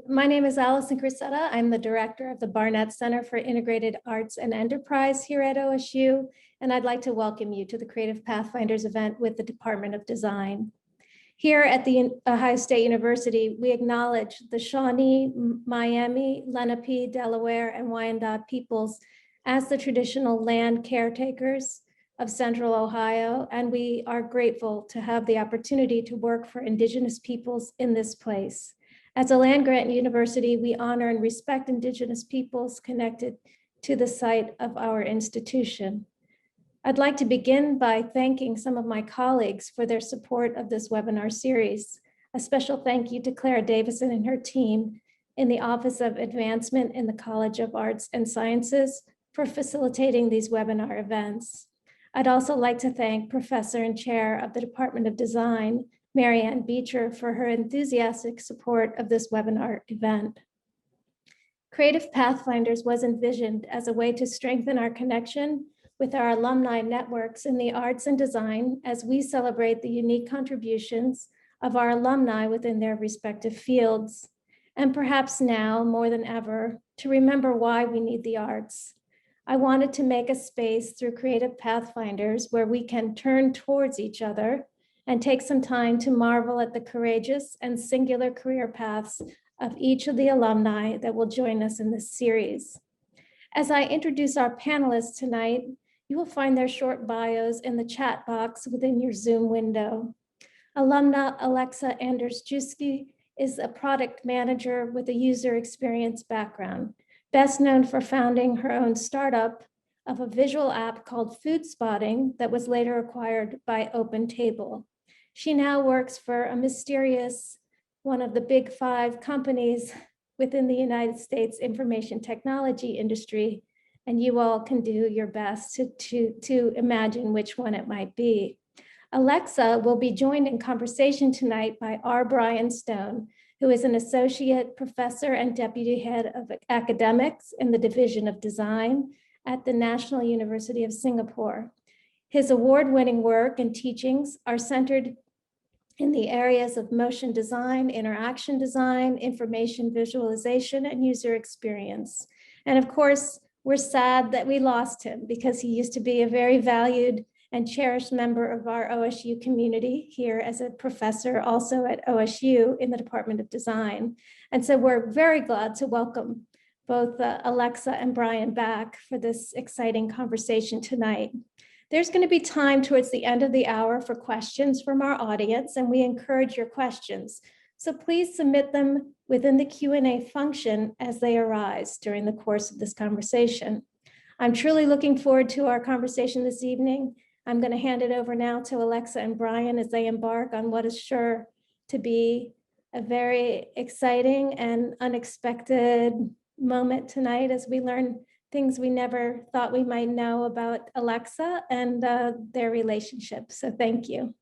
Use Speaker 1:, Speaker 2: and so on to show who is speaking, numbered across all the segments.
Speaker 1: My name is Alison Crocetta. I'm the director of the Barnett Center for Integrated Arts and Enterprise here at OSU, and I'd like to welcome you to the Creative Pathfinders event with the Department of Design. Here at the Ohio State University, we acknowledge the Shawnee, Miami, Lenape, Delaware, and Wyandot peoples as the traditional land caretakers of Central Ohio, and we are grateful to have the opportunity to work for Indigenous peoples in this place. As a land-grant university, we honor and respect Indigenous peoples connected to the site of our institution. I'd like to begin by thanking some of my colleagues for their support of this webinar series. A special thank you to Clara Davison and her team in the Office of Advancement in the College of Arts and Sciences for facilitating these webinar events. I'd also like to thank Professor and Chair of the Department of Design, Mary Ann Beecher, for her enthusiastic support of this webinar event. Creative Pathfinders was envisioned as a way to strengthen our connection with our alumni networks in the arts and design as we celebrate the unique contributions of our alumni within their respective fields. And perhaps now, more than ever, to remember why we need the arts. I wanted to make a space through Creative Pathfinders where we can turn towards each other and take some time to marvel at the courageous and singular career paths of each of the alumni that will join us in this series. As I introduce our panelists tonight, you will find their short bios in the chat box within your Zoom window. Alumna Alexa Andrzejewski is a product manager with a user experience background, best known for founding her own startup of a visual app called Food Spotting that was later acquired by Opentable. She now works for a mysterious, one of the big 5 companies within the United States information technology industry, and you all can do your best to imagine which one it might be. Alexa will be joined in conversation tonight by R. Brian Stone, who is an associate professor and deputy head of academics in the Division of Design at the National University of Singapore. His award-winning work and teachings are centered in the areas of motion design, interaction design, information visualization, and user experience. And of course, we're sad that we lost him because he used to be a very valued and cherished member of our OSU community here as a professor also at OSU in the Department of Design. And so we're very glad to welcome both Alexa and Brian back for this exciting conversation tonight. There's going to be time towards the end of the hour for questions from our audience, and we encourage your questions. So please submit them within the Q&A function as they arise during the course of this conversation. I'm truly looking forward to our conversation this evening. I'm going to hand it over now to Alexa and Brian as they embark on what is sure to be a very exciting and unexpected moment tonight as we learn things we never thought we might know about Alexa and their relationship. So thank you.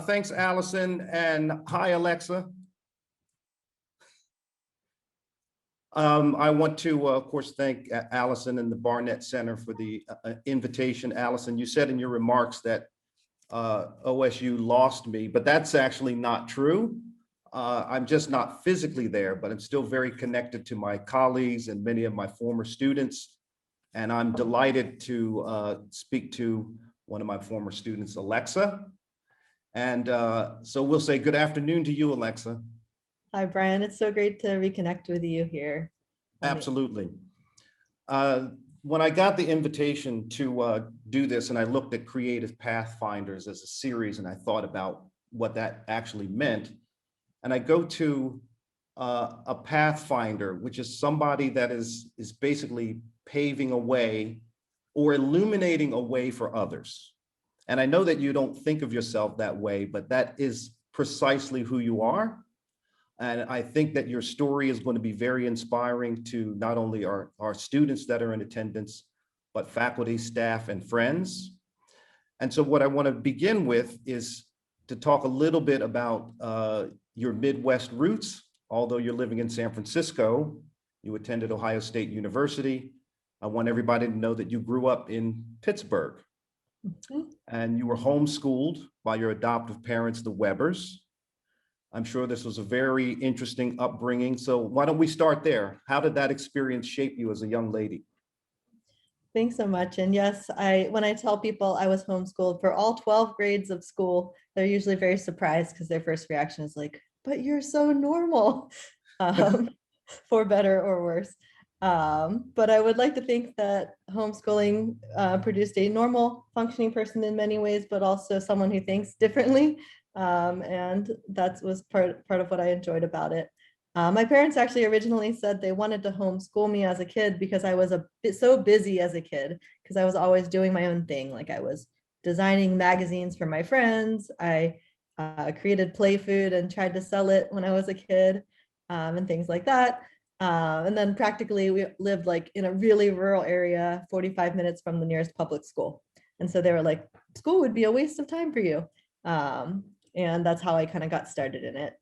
Speaker 2: Thanks, Alison, and hi, Alexa. I want to, of course, thank Alison and the Barnett Center for the invitation. Alison, you said in your remarks that OSU lost me, but that's actually not true. I'm just not physically there, but I'm still very connected to my colleagues and many of my former students. And I'm delighted to speak to one of my former students, Alexa. And so we'll say good afternoon to you, Alexa.
Speaker 3: Hi, Brian. It's so great to reconnect with you here.
Speaker 2: Absolutely. When I got the invitation to do this, and I looked at Creative Pathfinders as a series, and I thought about what that actually meant, and I go to a pathfinder, which is somebody that is basically paving a way or illuminating a way for others. And I know that you don't think of yourself that way, but that is precisely who you are. And I think that your story is going to be very inspiring to not only our students that are in attendance, but faculty, staff, and friends. And so what I want to begin with is to talk a little bit about your Midwest roots. Although you're living in San Francisco, you attended Ohio State University. I want everybody to know that you grew up in Pittsburgh. And you were homeschooled by your adoptive parents, the Webbers. I'm sure this was a very interesting upbringing. So why don't we start there? How did that experience shape you as a young lady?
Speaker 3: Thanks so much. And yes, when I tell people I was homeschooled for all 12 grades of school, they're usually very surprised because their first reaction is like, but you're so normal, um, for better or worse. But I would like to think that homeschooling produced a normal functioning person in many ways, but also someone who thinks differently. And that was part of what I enjoyed about it. My parents actually originally said they wanted to homeschool me as a kid because I was so busy as a kid, because I was always doing my own thing. Like I was designing magazines for my friends. I created play food and tried to sell it when I was a kid, and things like that. And then practically we lived like in a really rural area, 45 minutes from the nearest public school. And so they were like, school would be a waste of time for you. And that's how I kind of got started in it.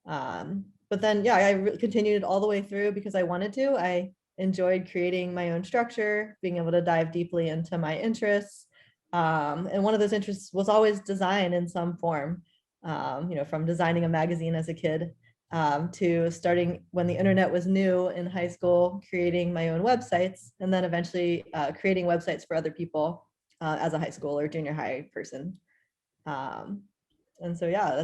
Speaker 3: But then, yeah, I continued all the way through because I wanted to. I enjoyed creating my own structure, being able to dive deeply into my interests. And one of those interests was always design in some form, from designing a magazine as a kid, to starting when the internet was new in high school, creating my own websites, and then eventually creating websites for other people as a high school or junior high person. And so, yeah,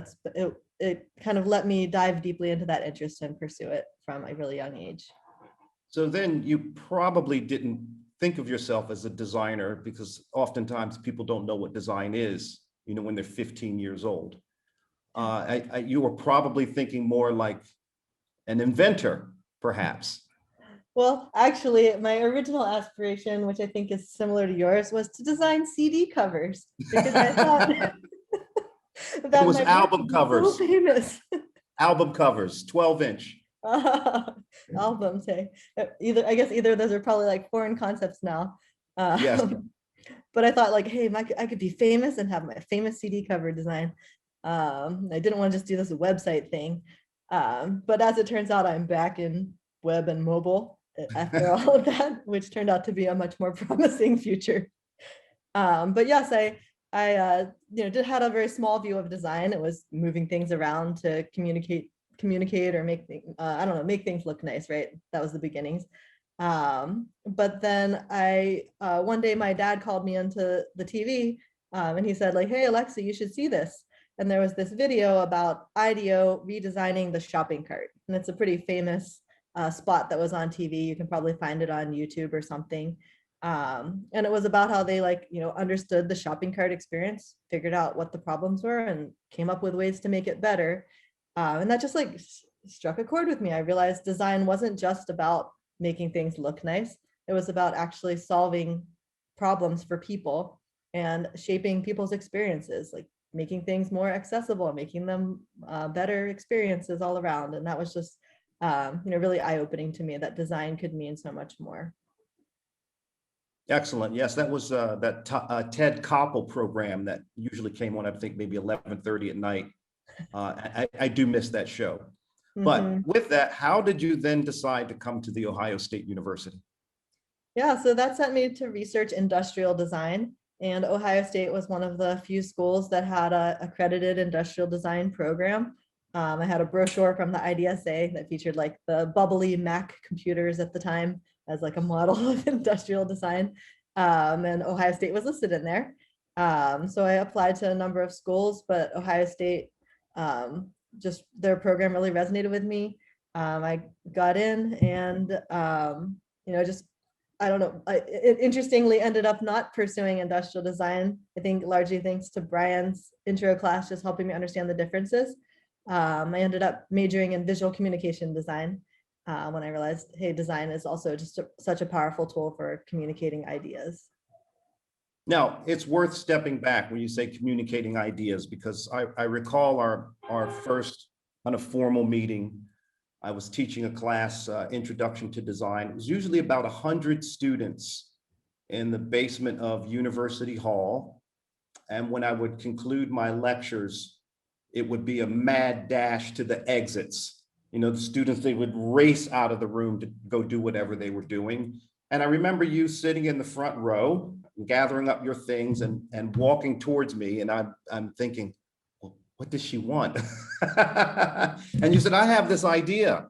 Speaker 3: it kind of let me dive deeply into that interest and pursue it from a really young age.
Speaker 2: So then you probably didn't think of yourself as a designer, because oftentimes people don't know what design is, when they're 15 years old. You were probably thinking more like an inventor, perhaps.
Speaker 3: Well, actually, my original aspiration, which I think is similar to yours, was to design CD covers, because I thought
Speaker 2: It was album covers.
Speaker 3: So famous.
Speaker 2: Album covers, 12-inch.
Speaker 3: Albums, hey. I guess either of those are probably like foreign concepts now.
Speaker 2: Yes.
Speaker 3: But I thought like, hey, I could be famous and have my famous CD cover design. I didn't want to just do this website thing. But as it turns out, I'm back in web and mobile after all of that, which turned out to be a much more promising future. But yes, I had a very small view of design. It was moving things around to communicate or make make things look nice, right? That was the beginnings. But then one day my dad called me onto the TV, and he said like, hey, Alexa, you should see this. And there was this video about IDEO redesigning the shopping cart. And it's a pretty famous spot that was on TV. You can probably find it on YouTube or something. And it was about how they understood the shopping cart experience, figured out what the problems were, and came up with ways to make it better. And that just like struck a chord with me. I realized design wasn't just about making things look nice. It was about actually solving problems for people and shaping people's experiences, like making things more accessible, making them better experiences all around. And that was just really eye-opening to me, that design could mean so much more.
Speaker 2: Excellent. Yes, that was that Ted Koppel program that usually came on, I think maybe 11:30 at night. I do miss that show. But with that, how did you then decide to come to the Ohio State University?
Speaker 3: Yeah, so that sent me to research industrial design. And Ohio State was one of the few schools that had a accredited industrial design program. I had a brochure from the IDSA that featured like the bubbly Mac computers at the time as like a model of industrial design. And Ohio State was listed in there. So I applied to a number of schools, but Ohio State, just their program really resonated with me. I got in and, just, I don't know, it interestingly ended up not pursuing industrial design. I think largely thanks to Brian's intro class, just helping me understand the differences. I ended up majoring in visual communication design when I realized, hey, design is also just such a powerful tool for communicating ideas.
Speaker 2: Now, it's worth stepping back when you say communicating ideas, because I recall our first kind of formal meeting. I was teaching a class, Introduction to Design. It was usually about 100 students in the basement of University Hall. And when I would conclude my lectures, it would be a mad dash to the exits. The students, they would race out of the room to go do whatever they were doing. And I remember you sitting in the front row, gathering up your things and walking towards me. And I'm thinking, well, what does she want? And you said, I have this idea.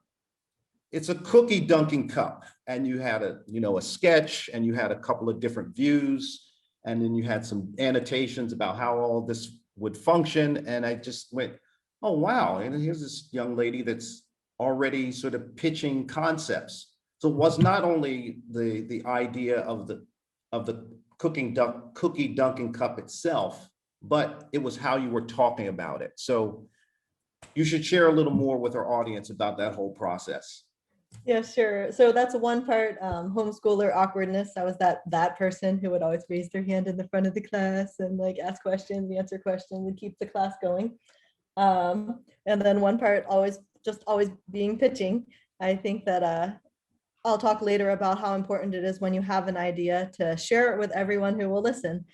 Speaker 2: It's a cookie dunking cup. And you had a sketch, and you had a couple of different views, and then you had some annotations about how all this would function. And I just went, oh, wow. And here's this young lady that's already sort of pitching concepts. So it was not only the idea of the cookie dunking cup itself, but it was how you were talking about it. So you should share a little more with our audience about that whole process.
Speaker 3: Yeah, sure. So that's one part, homeschooler awkwardness. I was that person who would always raise their hand in the front of the class and like ask questions, answer questions, and keep the class going. And then one part always being pitching. I think that I'll talk later about how important it is when you have an idea to share it with everyone who will listen,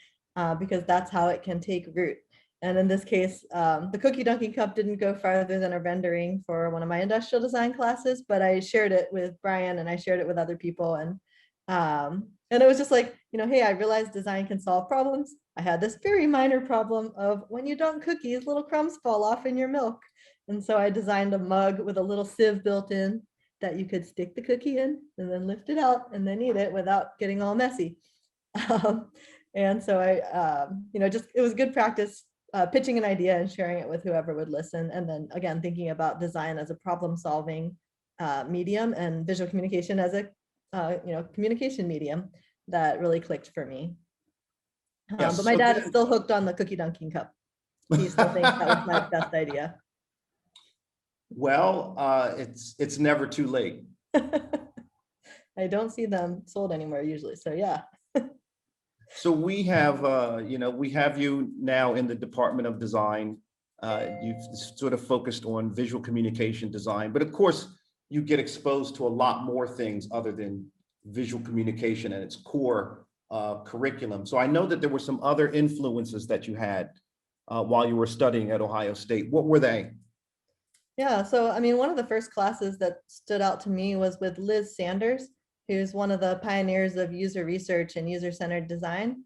Speaker 3: because that's how it can take root. And in this case, the cookie dunking cup didn't go farther than a rendering for one of my industrial design classes, but I shared it with Brian and I shared it with other people. And it was just like, hey, I realized design can solve problems. I had this very minor problem of when you dunk cookies, little crumbs fall off in your milk. And so I designed a mug with a little sieve built in that you could stick the cookie in and then lift it out and then eat it without getting all messy. And so it was good practice pitching an idea and sharing it with whoever would listen. And then again, thinking about design as a problem solving medium and visual communication as a communication medium that really clicked for me.
Speaker 2: Yes,
Speaker 3: but my
Speaker 2: so
Speaker 3: dad
Speaker 2: then-
Speaker 3: is still hooked on the cookie dunking cup. He still thinks that was my best idea.
Speaker 2: Well, it's never too late.
Speaker 3: I don't see them sold anymore usually. So yeah.
Speaker 2: So we have you now in the Department of Design. You've sort of focused on visual communication design, but of course you get exposed to a lot more things other than visual communication and its core curriculum. So I know that there were some other influences that you had while you were studying at Ohio State. What were they?
Speaker 3: Yeah, so I mean, one of the first classes that stood out to me was with Liz Sanders, who's one of the pioneers of user research and user-centered design.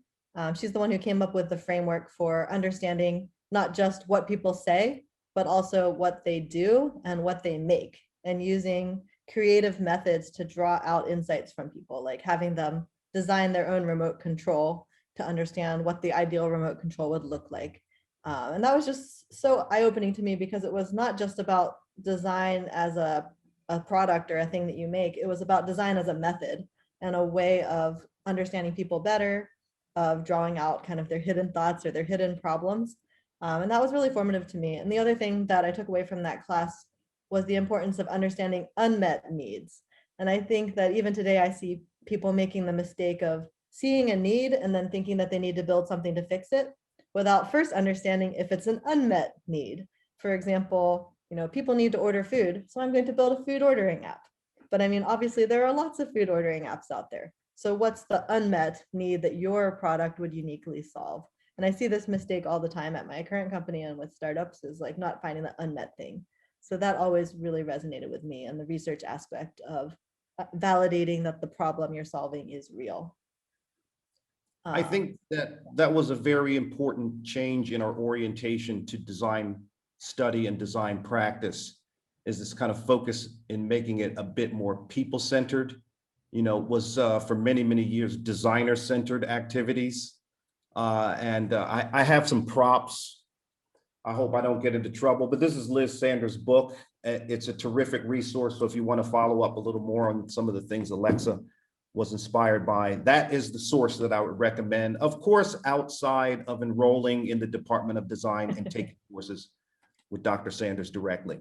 Speaker 3: She's the one who came up with the framework for understanding not just what people say, but also what they do and what they make, and using creative methods to draw out insights from people, like having them design their own remote control to understand what the ideal remote control would look like. And that was just so eye-opening to me, because it was not just about design as a product or a thing that you make. It was about design as a method and a way of understanding people better, of drawing out kind of their hidden thoughts or their hidden problems. And that was really formative to me. And the other thing that I took away from that class was the importance of understanding unmet needs. And I think that even today I see people making the mistake of seeing a need and then thinking that they need to build something to fix it, without first understanding if it's an unmet need. For example, people need to order food, so I'm going to build a food ordering app. But I mean, obviously there are lots of food ordering apps out there. So what's the unmet need that your product would uniquely solve? And I see this mistake all the time at my current company and with startups, is like not finding the unmet thing. So that always really resonated with me, and the research aspect of validating that the problem you're solving is real.
Speaker 2: I think that was a very important change in our orientation to design study and design practice, is this kind of focus in making it a bit more people-centered. Was for many, many years designer-centered activities. I have some props. I hope I don't get into trouble, but this is Liz Sanders' book. It's a terrific resource. So if you want to follow up a little more on some of the things Alexa was inspired by, that is the source that I would recommend. Of course, outside of enrolling in the Department of Design and taking courses with Dr. Sanders directly.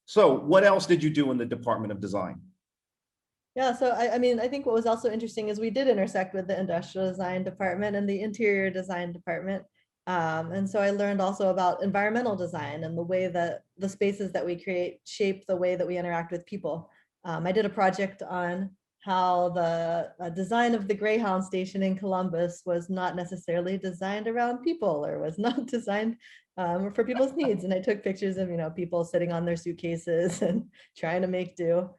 Speaker 2: So what else did you do in the Department of Design?
Speaker 3: Yeah, so I mean, I think what was also interesting is we did intersect with the industrial design department and the interior design department. And so I learned also about environmental design and the way that the spaces that we create shape the way that we interact with people. I did a project on how the design of the Greyhound station in Columbus was not necessarily designed around people, or was not designed for people's needs. And I took pictures of, people sitting on their suitcases and trying to make do.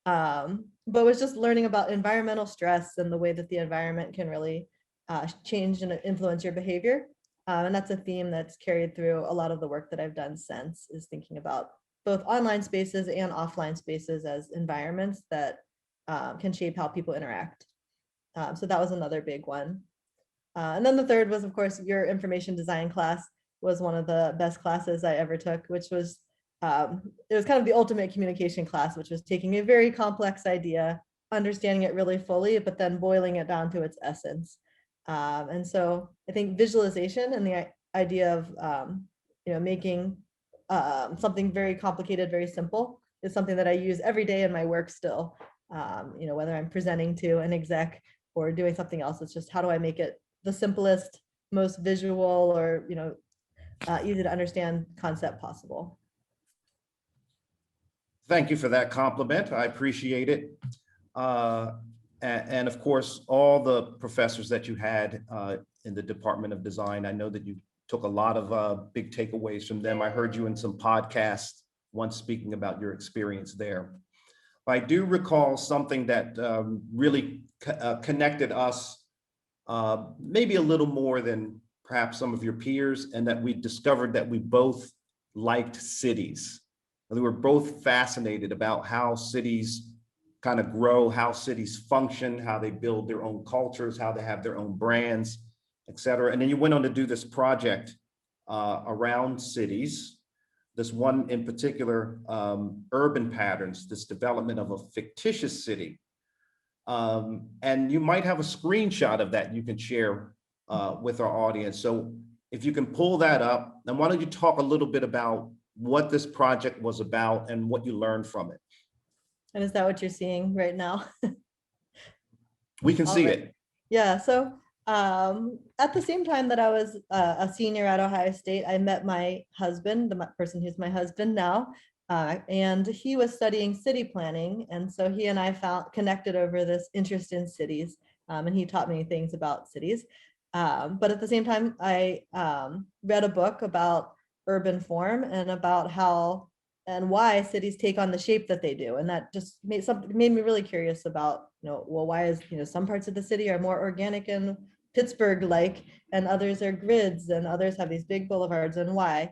Speaker 3: But was just learning about environmental stress and the way that the environment can really change and influence your behavior. And that's a theme that's carried through a lot of the work that I've done since, is thinking about both online spaces and offline spaces as environments that can shape how people interact. So that was another big one. And then the third was, of course, your information design class was one of the best classes I ever took, which was, it was kind of the ultimate communication class, which was taking a very complex idea, understanding it really fully, but then boiling it down to its essence. And so I think visualization and the idea of, making something very complicated, very simple is something that I use every day in my work still. Whether I'm presenting to an exec or doing something else, it's just how do I make it the simplest, most visual, or easy to understand concept possible.
Speaker 2: Thank you for that compliment. I appreciate it. And of course, all the professors that you had in the Department of Design, I know that you took a lot of big takeaways from them. I heard you in some podcasts once speaking about your experience there. I do recall something that really connected us maybe a little more than perhaps some of your peers, and that we discovered that we both liked cities. We were both fascinated about how cities kind of grow, how cities function, how they build their own cultures, how they have their own brands, et cetera. And then you went on to do this project around cities, this one in particular, urban patterns, this development of a fictitious city. And you might have a screenshot of that you can share with our audience. So if you can pull that up, then why don't you talk a little bit about what this project was about and what you learned from it.
Speaker 3: And is that what you're seeing right now?
Speaker 2: We can see it.
Speaker 3: Yeah, so at the same time that I was a senior at Ohio State, I met my husband, the person who's my husband now, and he was studying city planning. And so he and I connected over this interest in cities, and he taught me things about cities. But at the same time, I read a book about urban form and about how and why cities take on the shape that they do. And that just made me really curious about, well, why is, some parts of the city are more organic and Pittsburgh-like, and others are grids, and others have these big boulevards, and why.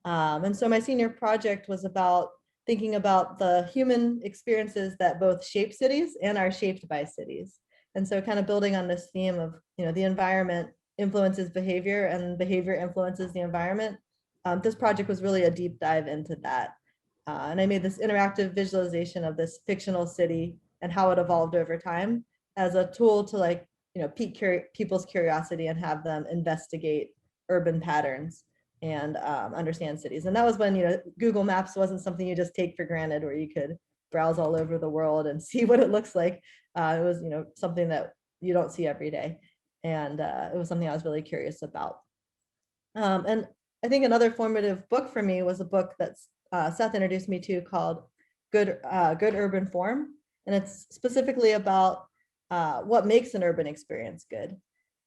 Speaker 3: And so my senior project was about thinking about the human experiences that both shape cities and are shaped by cities. And so kind of building on this theme of, the environment influences behavior and behavior influences the environment. This project was really a deep dive into that. And I made this interactive visualization of this fictional city and how it evolved over time as a tool to pique people's curiosity and have them investigate urban patterns and understand cities. And that was when, Google Maps wasn't something you just take for granted, where you could browse all over the world and see what it looks like. It was, something that you don't see every day. And it was something I was really curious about. And I think another formative book for me was a book that's Seth introduced me to, called Good Urban Form. And it's specifically about what makes an urban experience good.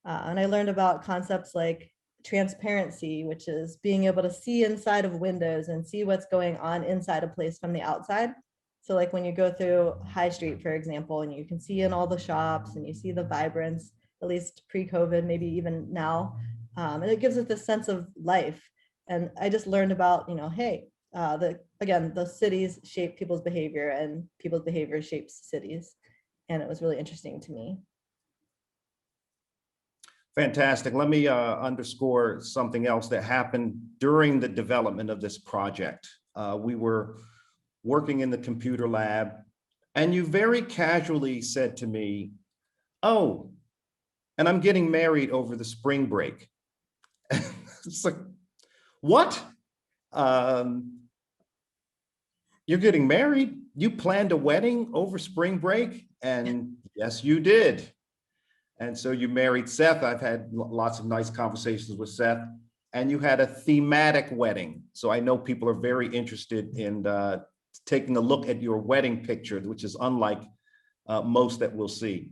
Speaker 3: And I learned about concepts like transparency, which is being able to see inside of windows and see what's going on inside a place from the outside. So like when you go through High Street, for example, and you can see in all the shops and you see the vibrance, at least pre-COVID, maybe even now. And it gives it this sense of life. And I just learned about, hey, the cities shape people's behavior, and people's behavior shapes cities. And it was really interesting to me.
Speaker 2: Fantastic. Let me underscore something else that happened during the development of this project. We were working in the computer lab, and you very casually said to me, "Oh, and I'm getting married over the spring break." It's like, what? You're getting married? You planned a wedding over spring break? And yes, you did. And so you married Seth. I've had lots of nice conversations with Seth, and you had a thematic wedding. So I know people are very interested in taking a look at your wedding picture, which is unlike most that we'll see.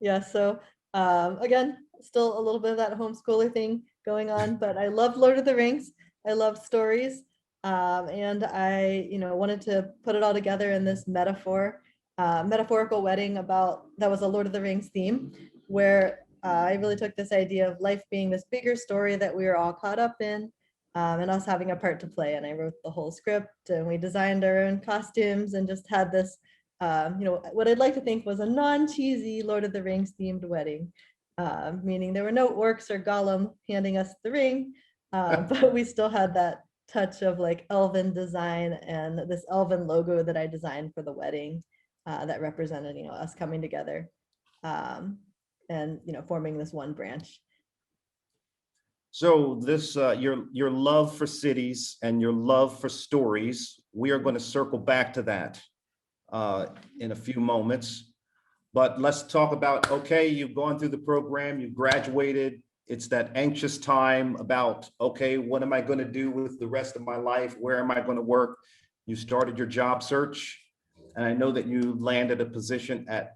Speaker 3: Yeah, so again, still a little bit of that homeschooler thing going on, but I love Lord of the Rings. I love stories. And I, wanted to put it all together in this metaphorical wedding that was a Lord of the Rings theme, where I really took this idea of life being this bigger story that we were all caught up in, and us having a part to play. And I wrote the whole script, and we designed our own costumes, and just had this, what I'd like to think was a non-cheesy Lord of the Rings themed wedding, meaning there were no orcs or Gollum handing us the ring, but we still had that touch of like elven design and this elven logo that I designed for the wedding, that represented, us coming together, and forming this one branch.
Speaker 2: So this, your love for cities and your love for stories, we are going to circle back to that in a few moments. But let's talk about, okay, you've gone through the program, you graduated. It's that anxious time about, okay, what am I going to do with the rest of my life? Where am I going to work? You started your job search, and I know that you landed a position at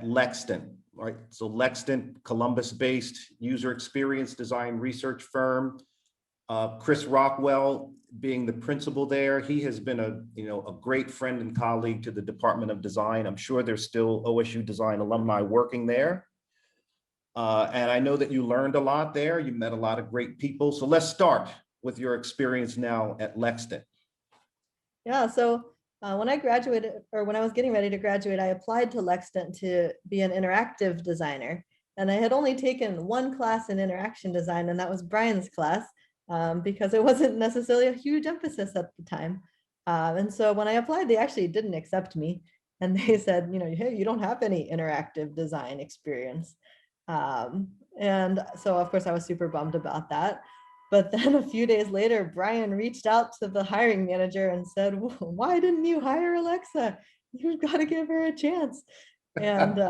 Speaker 2: Lexton, right? So Lexton, Columbus-based user experience design research firm. Chris Rockwell being the principal there, he has been a great friend and colleague to the Department of Design. I'm sure there's still OSU design alumni working there. And I know that you learned a lot there. You met a lot of great people. So let's start with your experience now at Lexton.
Speaker 3: Yeah, so when I graduated, or when I was getting ready to graduate, I applied to Lexton to be an interactive designer. And I had only taken one class in interaction design, and that was Brian's class, because it wasn't necessarily a huge emphasis at the time. And so when I applied, they actually didn't accept me. And they said, hey, you don't have any interactive design experience. And so of course I was super bummed about that. But then a few days later, Brian reached out to the hiring manager and said, why didn't you hire Alexa? You've got to give her a chance. And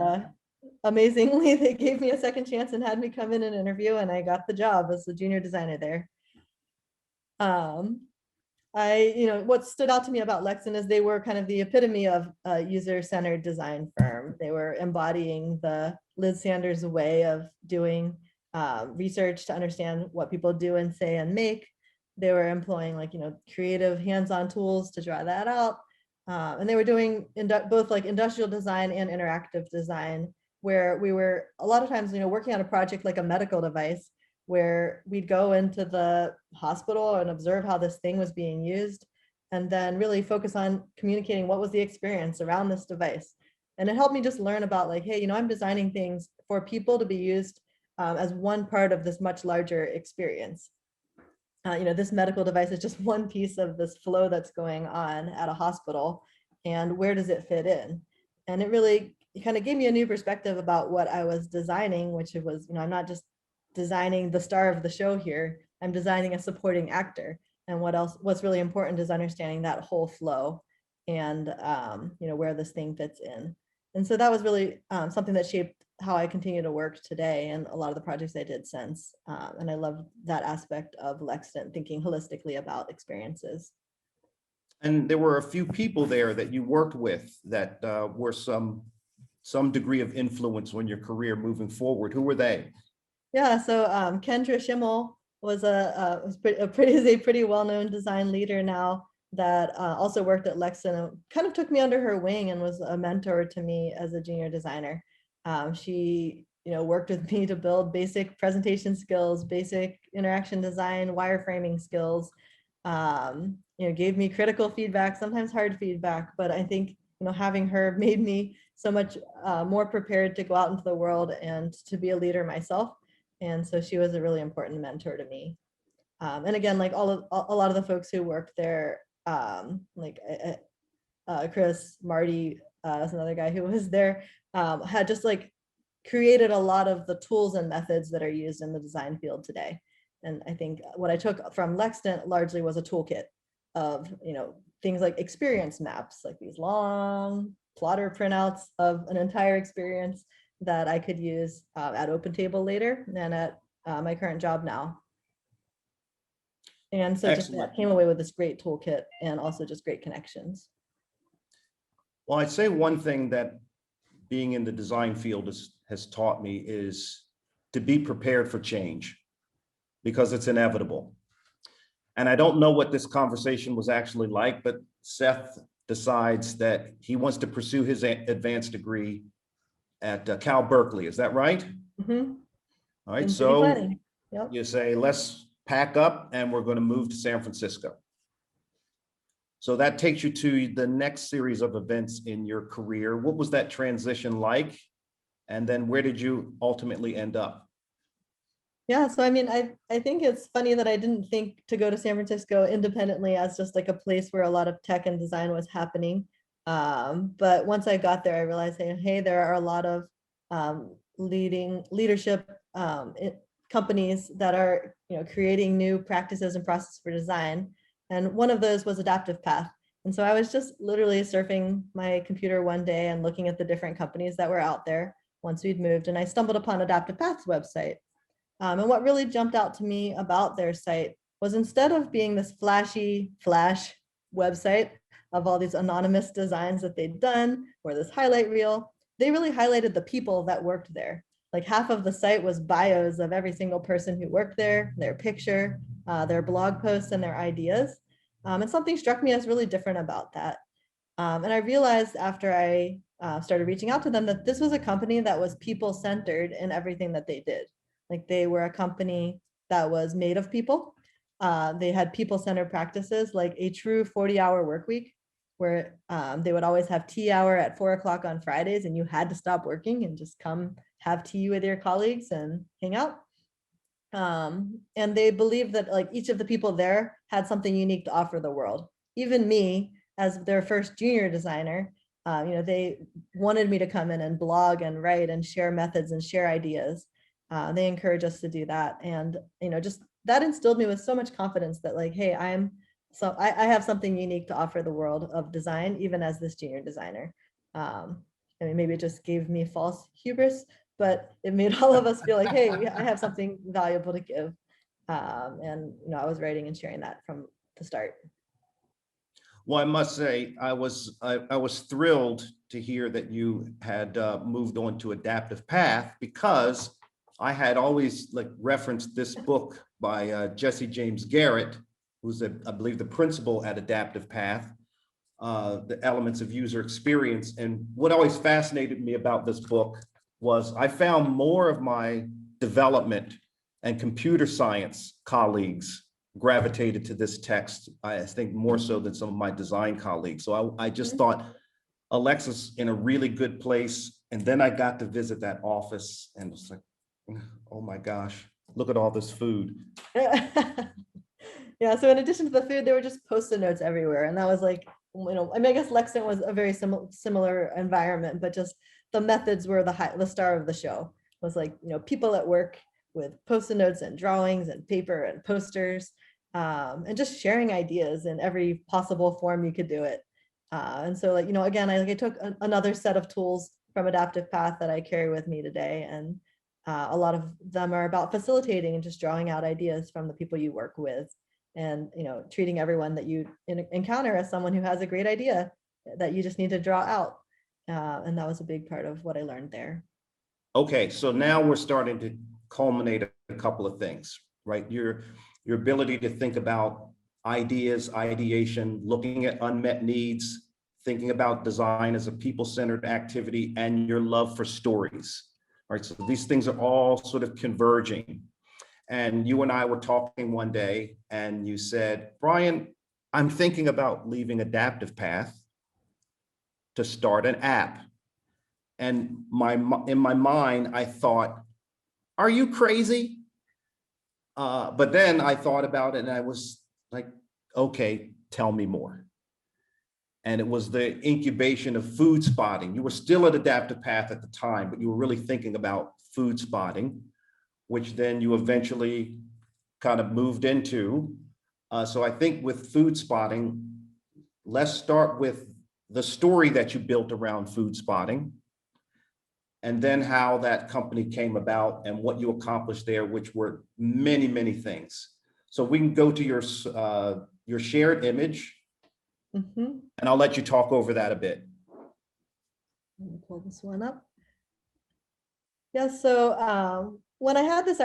Speaker 3: amazingly, they gave me a second chance and had me come in and interview, and I got the job as the junior designer there. What stood out to me about Lexton is they were kind of the epitome of a user-centered design firm. They were embodying the Liz Sanders way of doing research to understand what people do and say and make. They were employing creative hands-on tools to draw that out. And they were doing both like industrial design and interactive design, where we were a lot of times, working on a project like a medical device, where we'd go into the hospital and observe how this thing was being used, and then really focus on communicating what was the experience around this device. And it helped me just learn about hey, I'm designing things for people to be used as one part of this much larger experience. This medical device is just one piece of this flow that's going on at a hospital, and where does it fit in? And it really kind of gave me a new perspective about what I was designing, which was, I'm not just designing the star of the show here, I'm designing a supporting actor. And what's really important is understanding that whole flow and, where this thing fits in. And so that was really something that shaped how I continue to work today and a lot of the projects I did since. And I love that aspect of Lexton, thinking holistically about experiences.
Speaker 2: And there were a few people there that you worked with that were some degree of influence on your career moving forward. Who were they?
Speaker 3: Yeah, so Kendra Schimmel was is a pretty well-known design leader now that also worked at Lexton, and kind of took me under her wing and was a mentor to me as a junior designer. She, worked with me to build basic presentation skills, basic interaction design, wireframing skills. Gave me critical feedback, sometimes hard feedback, but I think having her made me so much more prepared to go out into the world and to be a leader myself. And so she was a really important mentor to me. And again, like a lot of the folks who worked there, Chris, Marty, is another guy who was there, had just created a lot of the tools and methods that are used in the design field today. And I think what I took from Lexton largely was a toolkit of, things like experience maps, like these long plotter printouts of an entire experience that I could use at Opentable later and at my current job now. And so just came away with this great toolkit and also just great connections.
Speaker 2: Well, I'd say one thing that being in the design field has taught me is to be prepared for change, because it's inevitable. And I don't know what this conversation was actually like, but Seth decides that he wants to pursue his advanced degree at Cal Berkeley. Is that right?
Speaker 3: Mm-hmm.
Speaker 2: All right,
Speaker 3: in city
Speaker 2: so
Speaker 3: planning. Yep.
Speaker 2: you say, let's pack up and we're going to move to San Francisco. So that takes you to the next series of events in your career. What was that transition like? And then where did you ultimately end up?
Speaker 3: Yeah, so I mean, I think it's funny that I didn't think to go to San Francisco independently as just like a place where a lot of tech and design was happening. But once I got there, I realized, hey, there are a lot of leadership companies that are creating new practices and processes for design. And one of those was Adaptive Path. And so I was just literally surfing my computer one day and looking at the different companies that were out there once we'd moved. And I stumbled upon Adaptive Path's website. And what really jumped out to me about their site was, instead of being this flashy flash website of all these anonymous designs that they'd done, or this highlight reel, they really highlighted the people that worked there. Like half of the site was bios of every single person who worked there, their picture, their blog posts, and their ideas. And something struck me as really different about that. And I realized after I started reaching out to them that this was a company that was people-centered in everything that they did. Like, they were a company that was made of people. They had people-centered practices, like a true 40-hour work week, where they would always have tea hour at 4 o'clock on Fridays, and you had to stop working and just come have tea with your colleagues and hang out. And they believed that like each of the people there had something unique to offer the world. Even me, as their first junior designer, they wanted me to come in and blog and write and share methods and share ideas. They encourage us to do that. And, just that instilled me with so much confidence that like, hey, I have something unique to offer the world of design, even as this junior designer. I mean, maybe it just gave me false hubris, but it made all of us feel like, hey, I have something valuable to give. And, I was writing and sharing that from the start.
Speaker 2: Well, I must say, I was thrilled to hear that you had moved on to Adaptive Path, because I had always referenced this book by Jesse James Garrett, who's I believe the principal at Adaptive Path, The Elements of User Experience. And what always fascinated me about this book was I found more of my development and computer science colleagues gravitated to this text, I think more so than some of my design colleagues. So I just thought, Alexa's in a really good place. And then I got to visit that office and was like, oh my gosh, look at all this food.
Speaker 3: Yeah, so in addition to the food, there were just Post-it notes everywhere. And that was like, I mean, I guess Lexington was a very similar environment, but just the methods were the star of the show. It was like, people at work with Post-it notes and drawings and paper and posters, and just sharing ideas in every possible form you could do it. And so again, I took another set of tools from Adaptive Path that I carry with me today. And a lot of them are about facilitating and just drawing out ideas from the people you work with, and treating everyone that you encounter as someone who has a great idea that you just need to draw out. And that was a big part of what I learned there.
Speaker 2: Okay, so now we're starting to culminate a couple of things, right? Your ability to think about ideas, ideation, looking at unmet needs, thinking about design as a people-centered activity, and your love for stories, right? So these things are all sort of converging. And you and I were talking one day, and you said, Brian, I'm thinking about leaving Adaptive Path to start an app. And in my mind, I thought, are you crazy? But then I thought about it and I was like, okay, tell me more. And it was the incubation of food spotting. You were still at Adaptive Path at the time, but you were really thinking about food spotting, which then you eventually kind of moved into. So I think with food spotting, let's start with the story that you built around food spotting, and then how that company came about and what you accomplished there, which were many, many things. So we can go to your shared image, and I'll let you talk over that a bit.
Speaker 3: Let me pull this one up. Yeah, so when I had this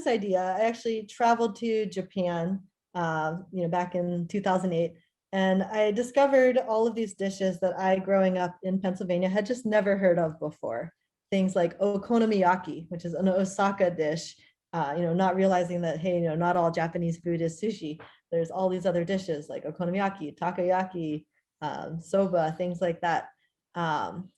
Speaker 3: idea, I actually traveled to Japan, back in 2008. And I discovered all of these dishes that I, growing up in Pennsylvania, had just never heard of before. Things like okonomiyaki, which is an Osaka dish, not realizing that, hey, not all Japanese food is sushi. There's all these other dishes like okonomiyaki, takoyaki, soba, things like that. And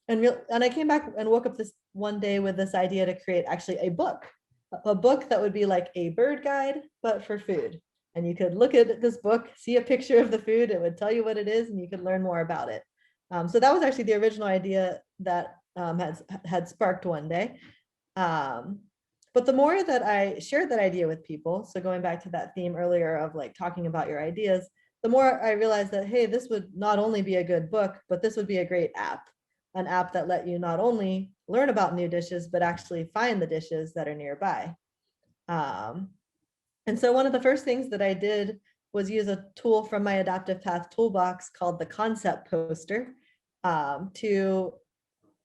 Speaker 3: I came back and woke up this one day with this idea to create actually a book that would be like a bird guide, but for food. And you could look at this book, see a picture of the food, it would tell you what it is, and you could learn more about it. So that was actually the original idea that had sparked one day. But the more that I shared that idea with people, so going back to that theme earlier of like talking about your ideas, the more I realized that, hey, this would not only be a good book, but this would be a great app, an app that let you not only learn about new dishes, but actually find the dishes that are nearby. And so one of the first things that I did was use a tool from my Adaptive Path toolbox called the concept poster to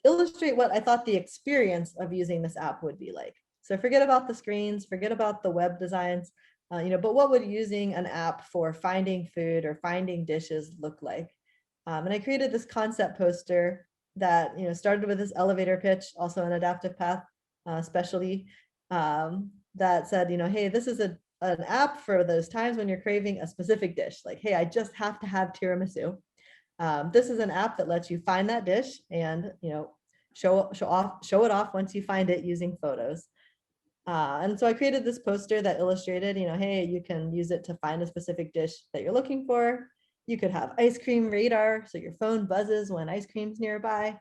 Speaker 3: illustrate what I thought the experience of using this app would be like. So forget about the screens, forget about the web designs, but what would using an app for finding food or finding dishes look like? And I created this concept poster that started with this elevator pitch, also an Adaptive Path specialty, that said, hey, this is an app for those times when you're craving a specific dish. Like, hey, I just have to have tiramisu. This is an app that lets you find that dish and show it off once you find it using photos. And so I created this poster that illustrated, hey, you can use it to find a specific dish that you're looking for. You could have ice cream radar, so your phone buzzes when ice cream's nearby.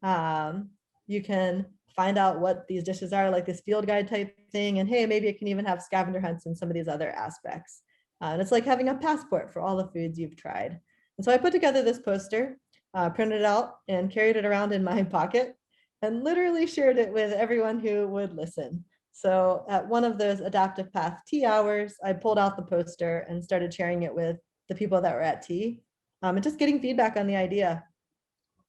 Speaker 3: You can find out what these dishes are, like this field guide type thing. And hey, maybe it can even have scavenger hunts and some of these other aspects. And it's like having a passport for all the foods you've tried. And so I put together this poster, printed it out and carried it around in my pocket and literally shared it with everyone who would listen. So at one of those Adaptive Path tea hours, I pulled out the poster and started sharing it with the people that were at tea, and just getting feedback on the idea.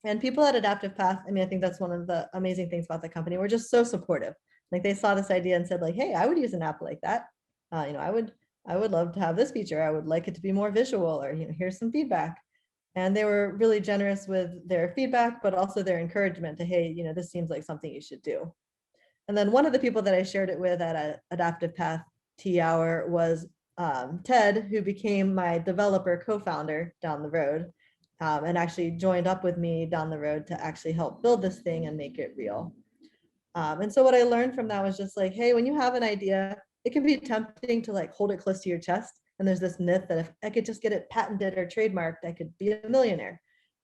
Speaker 3: And people at Adaptive Path, I think that's one of the amazing things about the company. We're just so supportive. Like they saw this idea and said like, hey, I would use an app like that. I would love to have this feature. I would like it to be more visual, or here's some feedback. And they were really generous with their feedback, but also their encouragement to, hey, this seems like something you should do. And then one of the people that I shared it with at Adaptive Path tea hour was Ted, who became my developer co-founder down the road, and actually joined up with me down the road to actually help build this thing and make it real. And so what I learned from that was just like, hey, when you have an idea, it can be tempting to like hold it close to your chest. And there's this myth that if I could just get it patented or trademarked, I could be a millionaire.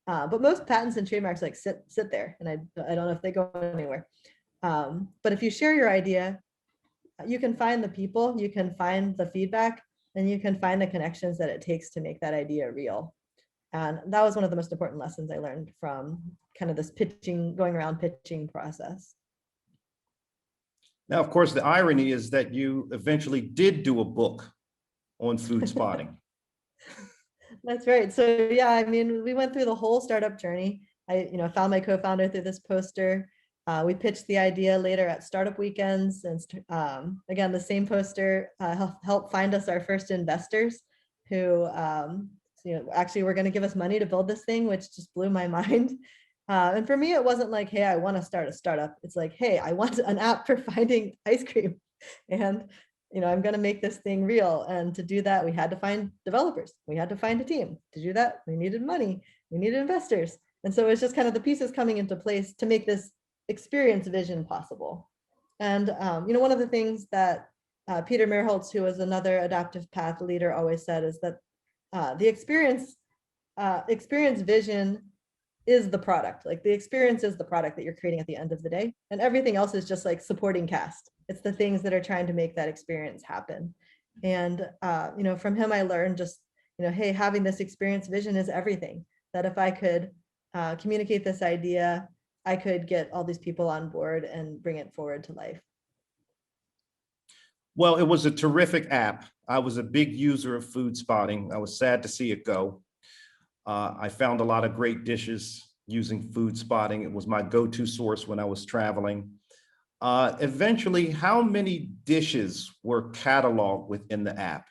Speaker 3: But most patents and trademarks like sit there, and I don't know if they go anywhere. But if you share your idea, you can find the people, you can find the feedback, and you can find the connections that it takes to make that idea real. And that was one of the most important lessons I learned from kind of this going around pitching process.
Speaker 2: Now, of course, the irony is that you eventually did do a book on food spotting.
Speaker 3: That's right. So yeah, we went through the whole startup journey. I found my co-founder through this poster. We pitched the idea later at startup weekends, and again, the same poster helped find us our first investors who actually were going to give us money to build this thing, which just blew my mind. And for me, it wasn't like, hey, I want to start a startup. It's like, hey, I want an app for finding ice cream, and I'm going to make this thing real. And to do that, we had to find developers. We had to find a team. To do that, we needed money. We needed investors. And so it's just kind of the pieces coming into place to make this experience vision possible. And one of the things that Peter Meerholtz, who was another Adaptive Path leader, always said is that the experience vision is the product. Like the experience is the product that you're creating at the end of the day, and everything else is just like supporting cast. It's the things that are trying to make that experience happen. And from him, I learned just hey, having this experience vision is everything. That if I could communicate this idea, I could get all these people on board and bring it forward to life.
Speaker 2: Well, it was a terrific app. I was a big user of food spotting. I was sad to see it go. I found a lot of great dishes using food spotting. It was my go-to source when I was traveling. Eventually, how many dishes were cataloged within the app?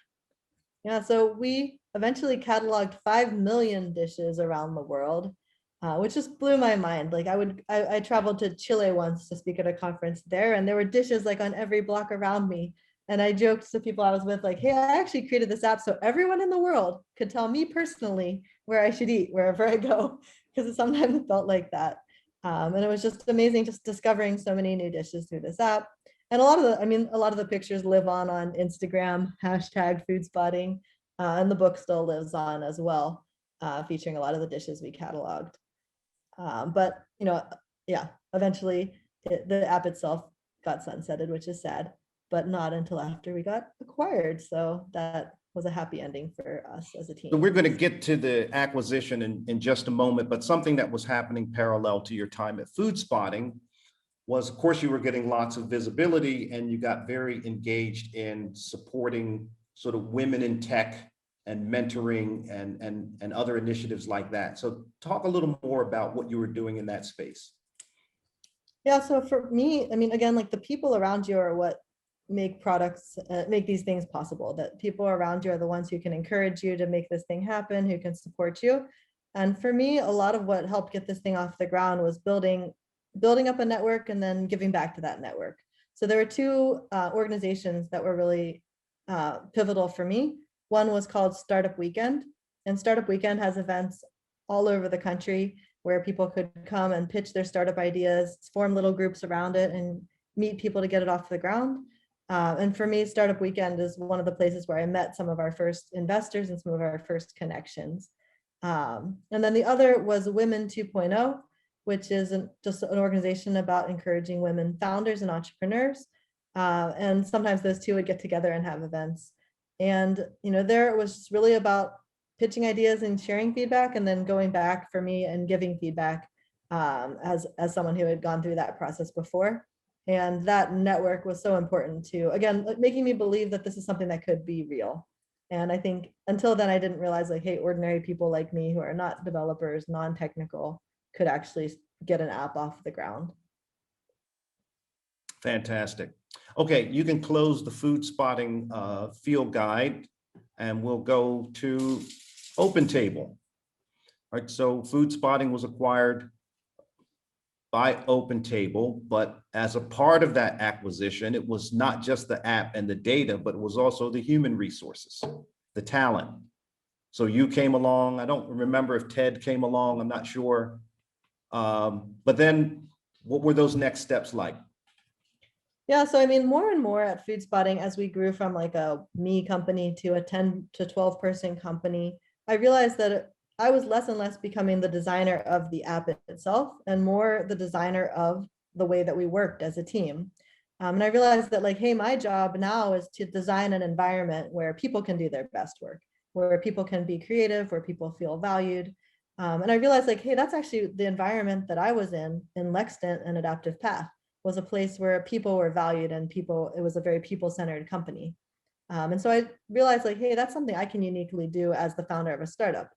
Speaker 3: Yeah, so we eventually cataloged 5 million dishes around the world, which just blew my mind. Like I traveled to Chile once to speak at a conference there, and there were dishes like on every block around me. And I joked to people I was with, like, hey, I actually created this app so everyone in the world could tell me personally where I should eat wherever I go, because it sometimes felt like that. And it was just amazing just discovering so many new dishes through this app. And a lot of the pictures live on Instagram, hashtag food spotting, and the book still lives on as well, featuring a lot of the dishes we cataloged. But, yeah, eventually the app itself got sunsetted, which is sad, but not until after we got acquired. So that was a happy ending for us as a team.
Speaker 2: So we're going to get to the acquisition in just a moment, but something that was happening parallel to your time at Food Spotting was, of course, you were getting lots of visibility and you got very engaged in supporting sort of women in tech and mentoring and other initiatives like that. So talk a little more about what you were doing in that space.
Speaker 3: Yeah, so for me, I mean, again, like the people around you are what make products, make these things possible. That people around you are the ones who can encourage you to make this thing happen, who can support you. And for me, a lot of what helped get this thing off the ground was building up a network and then giving back to that network. So there were two organizations that were really pivotal for me. One was called Startup Weekend, and Startup Weekend has events all over the country where people could come and pitch their startup ideas, form little groups around it, and meet people to get it off the ground. And for me, Startup Weekend is one of the places where I met some of our first investors and some of our first connections. And then the other was Women 2.0, which is just an organization about encouraging women founders and entrepreneurs. And sometimes those two would get together and have events. And there it was really about pitching ideas and sharing feedback, and then going back for me and giving feedback as someone who had gone through that process before. And that network was so important to, again, making me believe that this is something that could be real. And I think until then, I didn't realize, like, hey, ordinary people like me who are not developers, non-technical, could actually get an app off the ground.
Speaker 2: Fantastic. Okay, you can close the Food Spotting field guide and we'll go to Opentable. All right, so Food Spotting was acquired by Opentable, but as a part of that acquisition, it was not just the app and the data, but it was also the human resources, the talent. So you came along. I don't remember if Ted came along, I'm not sure. But then what were those next steps like?
Speaker 3: Yeah, so I mean, more and more at Food Spotting, as we grew from like a me company to a 10 to 12 person company, I realized that I was less and less becoming the designer of the app itself and more the designer of the way that we worked as a team. And I realized that, like, hey, my job now is to design an environment where people can do their best work, where people can be creative, where people feel valued. And I realized, like, hey, that's actually the environment that I was in Lexington and Adaptive Path, was a place where people were valued and it was a very people-centered company. And so I realized, like, hey, that's something I can uniquely do as the founder of a startup.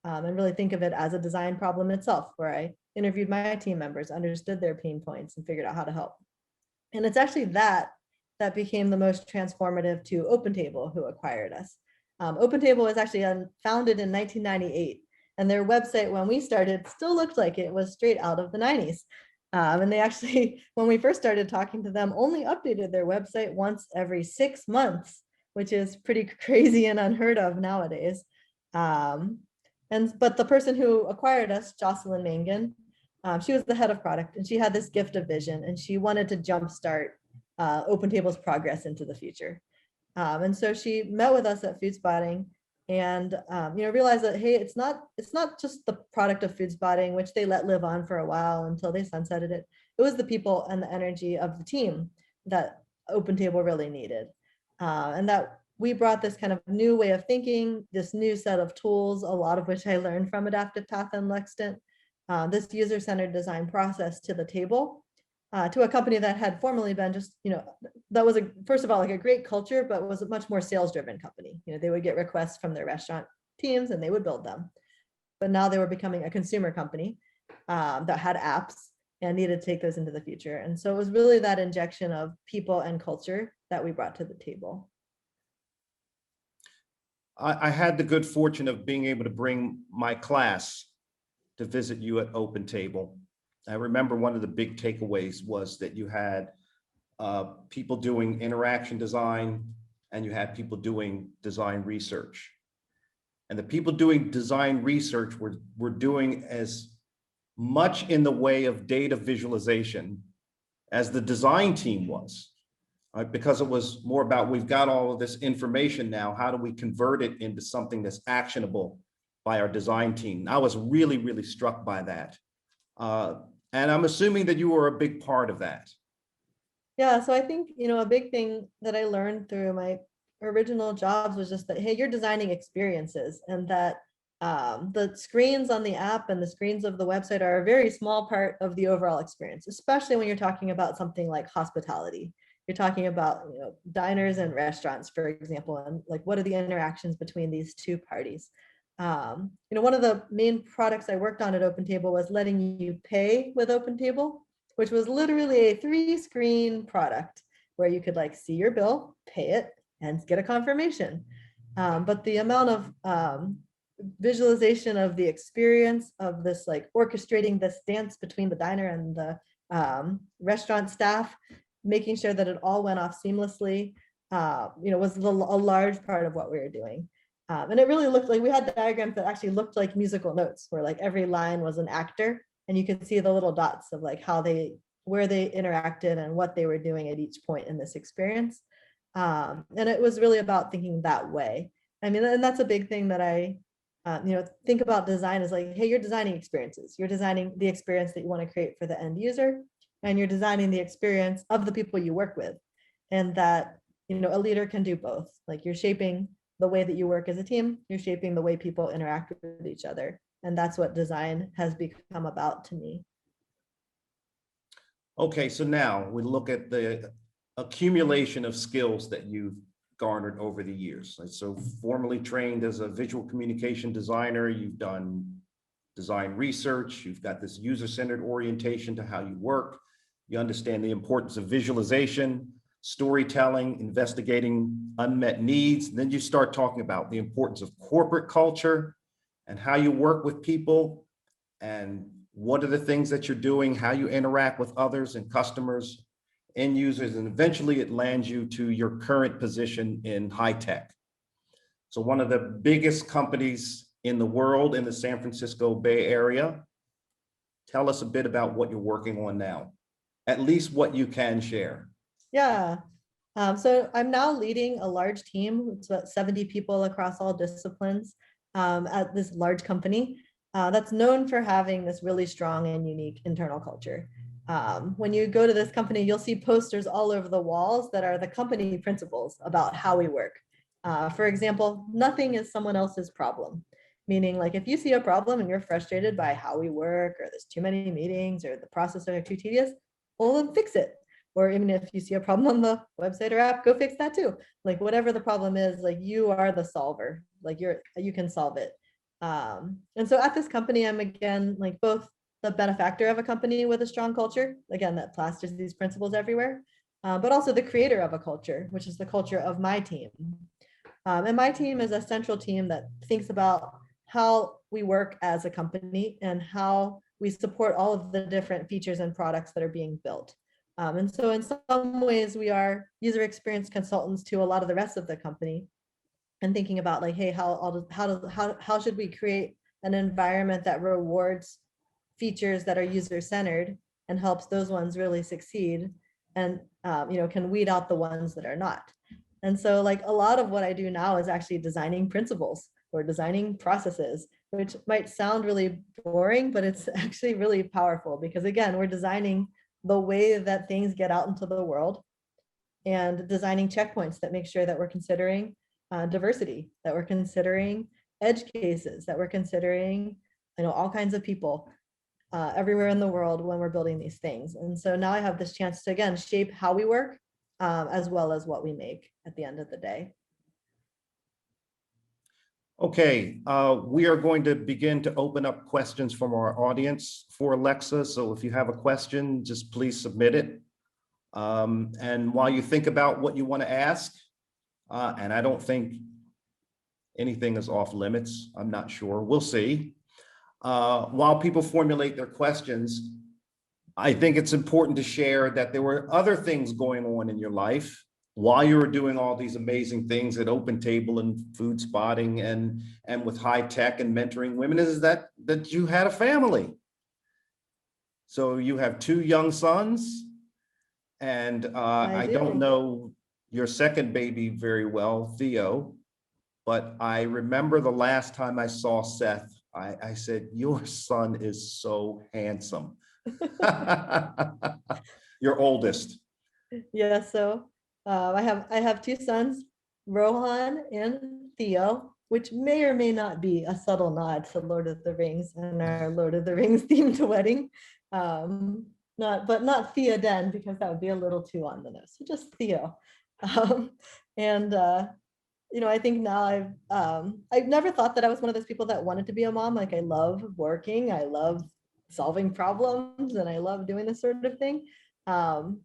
Speaker 3: And really think of it as a design problem itself, where I interviewed my team members, understood their pain points, and figured out how to help. And it's actually that became the most transformative to Opentable, who acquired us. Opentable was actually founded in 1998, and their website when we started still looked like it was straight out of the 90s. And they actually, when we first started talking to them, only updated their website once every 6 months, which is pretty crazy and unheard of nowadays. But the person who acquired us, Jocelyn Mangan, she was the head of product, and she had this gift of vision, and she wanted to jumpstart Opentable's progress into the future. And so she met with us at Food Spotting and realized that, hey, it's not just the product of Food Spotting, which they let live on for a while until they sunsetted it. It was the people and the energy of the team that Opentable really needed. And that we brought this kind of new way of thinking, this new set of tools, a lot of which I learned from Adaptive Path and Lexington, this user-centered design process to the table, to a company that had formerly been just, that was first of all, like a great culture, but was a much more sales-driven company. They would get requests from their restaurant teams and they would build them. But now they were becoming a consumer company that had apps and needed to take those into the future. And so it was really that injection of people and culture that we brought to the table.
Speaker 2: I had the good fortune of being able to bring my class to visit you at Opentable. I remember one of the big takeaways was that you had people doing interaction design, and you had people doing design research. And the people doing design research were doing as much in the way of data visualization as the design team was, right? Because it was more about, we've got all of this information now, how do we convert it into something that's actionable by our design team? I was really, really struck by that. And I'm assuming that you were a big part of that.
Speaker 3: Yeah, so I think, a big thing that I learned through my original jobs was just that, hey, you're designing experiences, and that the screens on the app and the screens of the website are a very small part of the overall experience, especially when you're talking about something like hospitality. You're talking about, diners and restaurants, for example, and like, what are the interactions between these two parties? One of the main products I worked on at Opentable was letting you pay with Opentable, which was literally a 3-screen product where you could like see your bill, pay it, and get a confirmation. But the amount of visualization of the experience of this, like orchestrating this dance between the diner and the restaurant staff, making sure that it all went off seamlessly, was a large part of what we were doing. And it really looked like we had diagrams that actually looked like musical notes, where like every line was an actor, and you could see the little dots of like where they interacted and what they were doing at each point in this experience. And it was really about thinking that way. I mean, and that's a big thing that I think about design is like, hey, you're designing experiences. You're designing the experience that you want to create for the end user, and you're designing the experience of the people you work with. And that, a leader can do both. Like, you're shaping the way that you work as a team, you're shaping the way people interact with each other. And that's what design has become about to me.
Speaker 2: Okay, so now we look at the accumulation of skills that you've garnered over the years. So formally trained as a visual communication designer, you've done design research, you've got this user-centered orientation to how you work, you understand the importance of visualization, storytelling, investigating unmet needs. And then you start talking about the importance of corporate culture and how you work with people, and what are the things that you're doing, how you interact with others and customers, end users, and eventually it lands you to your current position in high tech. So one of the biggest companies in the world in the San Francisco Bay Area. Tell us a bit about what you're working on now, at least what you can share.
Speaker 3: Yeah. So I'm now leading a large team. It's about 70 people across all disciplines at this large company that's known for having this really strong and unique internal culture. When you go to this company, you'll see posters all over the walls that are the company principles about how we work. For example, nothing is someone else's problem. Meaning, like, if you see a problem and you're frustrated by how we work, or there's too many meetings, or the processes are too tedious, well, then fix it. Or even if you see a problem on the website or app, go fix that too. Like, whatever the problem is, like, you are the solver. Like, you can solve it. And so at this company, I'm again like both the benefactor of a company with a strong culture, again, that plasters these principles everywhere, but also the creator of a culture, which is the culture of my team. And my team is a central team that thinks about how we work as a company and how we support all of the different features and products that are being built. And so in some ways, we are user experience consultants to a lot of the rest of the company, and thinking about like, hey, how should we create an environment that rewards features that are user-centered and helps those ones really succeed, and can weed out the ones that are not. And so like a lot of what I do now is actually designing principles or designing processes, which might sound really boring, but it's actually really powerful, because again, we're designing the way that things get out into the world, and designing checkpoints that make sure that we're considering diversity, that we're considering edge cases, that we're considering all kinds of people everywhere in the world when we're building these things. And so now I have this chance to again shape how we work as well as what we make at the end of the day.
Speaker 2: Okay, we are going to begin to open up questions from our audience for Alexa. So if you have a question, just please submit it. And while you think about what you want to ask, and I don't think anything is off limits, I'm not sure, we'll see. While people formulate their questions, I think it's important to share that there were other things going on in your life while you were doing all these amazing things at Opentable and food spotting and with high tech and mentoring women, is that you had a family. So you have two young sons, and I don't
Speaker 3: do.
Speaker 2: know your second baby very well, Theo, but I remember the last time I saw Seth, I said, your son is so handsome. Your oldest.
Speaker 3: Yeah, so I have two sons, Rohan and Theo, which may or may not be a subtle nod to Lord of the Rings and our Lord of the Rings themed wedding. Not Theoden, because that would be a little too on the nose. So just Theo. Um, and I think now I've never thought that I was one of those people that wanted to be a mom. Like, I love working, I love solving problems, and I love doing this sort of thing. Um,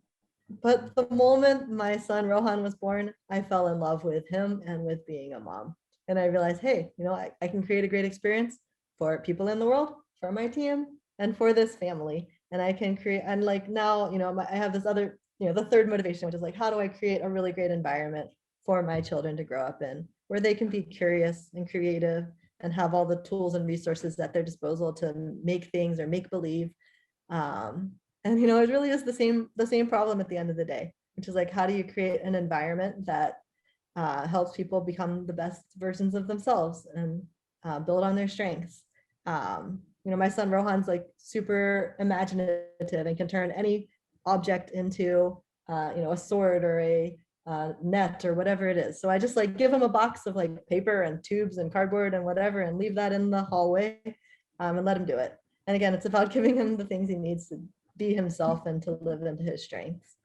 Speaker 3: but the moment my son Rohan was born, I fell in love with him and with being a mom. And I realized, hey, I can create a great experience for people in the world, for my team, and for this family. And I can create, and like now, I have this other, the third motivation, which is like, how do I create a really great environment for my children to grow up in, where they can be curious and creative and have all the tools and resources at their disposal to make things or make believe. And it really is the same problem at the end of the day, which is like, how do you create an environment that helps people become the best versions of themselves and build on their strengths. My son Rohan's like super imaginative and can turn any object into a sword or a net or whatever it is. So I just like give him a box of like paper and tubes and cardboard and whatever, and leave that in the hallway and let him do it. And again, it's about giving him the things he needs to be himself and to live into his strengths.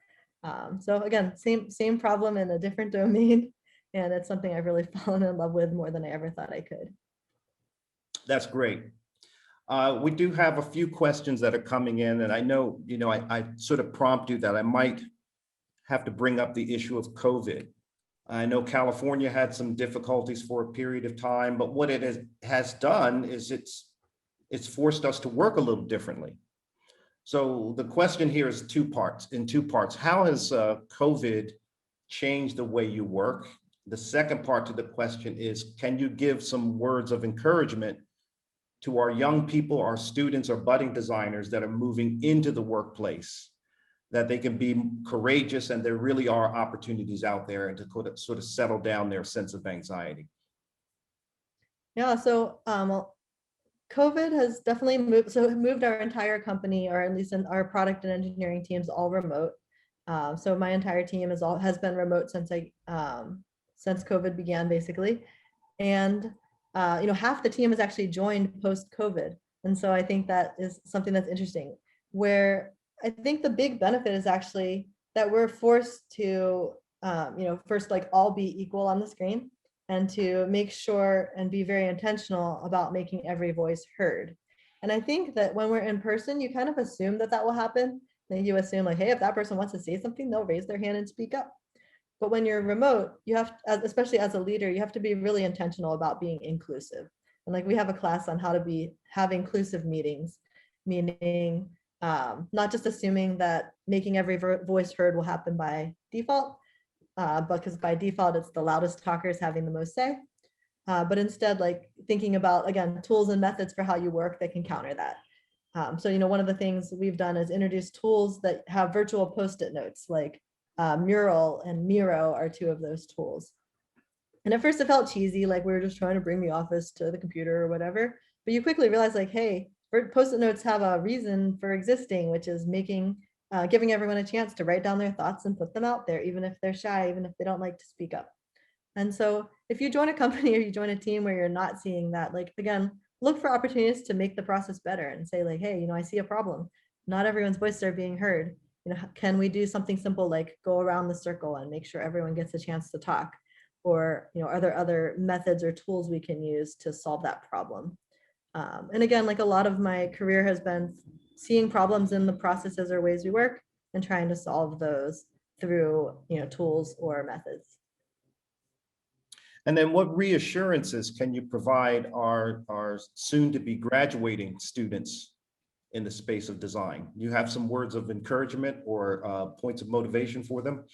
Speaker 3: So again, same problem in a different domain. And it's something I've really fallen in love with more than I ever thought I could.
Speaker 2: That's great. We do have a few questions that are coming in, and I know, I sort of prompt you that I might have to bring up the issue of COVID. I know California had some difficulties for a period of time, but what it has done is it's forced us to work a little differently. So the question here is in two parts. How has COVID changed the way you work? The second part to the question is, can you give some words of encouragement to our young people, our students, our budding designers that are moving into the workplace, that they can be courageous and there really are opportunities out there, and to sort of settle down their sense of anxiety?
Speaker 3: Yeah, so COVID has definitely moved our entire company, or at least in our product and engineering teams, all remote. So my entire team has been remote since COVID began, basically. And half the team has actually joined post-COVID. And so I think that is something that's interesting, where I think the big benefit is actually that we're forced to first like all be equal on the screen, and to make sure and be very intentional about making every voice heard. And I think that when we're in person, you kind of assume that will happen. Then you assume like, hey, if that person wants to say something, they'll raise their hand and speak up. But when you're remote, you have, especially as a leader, you have to be really intentional about being inclusive. And like, we have a class on how to have inclusive meetings, meaning not just assuming that making every voice heard will happen by default, because by default, it's the loudest talkers having the most say. But instead, like thinking about, again, tools and methods for how you work that can counter that. So, one of the things we've done is introduce tools that have virtual Post-it notes, like Mural and Miro are two of those tools. And at first it felt cheesy, like we were just trying to bring the office to the computer or whatever. But you quickly realize like, hey, Post-it notes have a reason for existing, which is giving everyone a chance to write down their thoughts and put them out there, even if they're shy, even if they don't like to speak up. And so if you join a company or you join a team where you're not seeing that, like, again, look for opportunities to make the process better and say like, hey, I see a problem. Not everyone's voices are being heard. Can we do something simple like go around the circle and make sure everyone gets a chance to talk? Or, are there other methods or tools we can use to solve that problem? And again, like a lot of my career has been seeing problems in the processes or ways we work and trying to solve those through, tools or methods.
Speaker 2: And then what reassurances can you provide our soon to be graduating students in the space of design. You have some words of encouragement or points of motivation for them?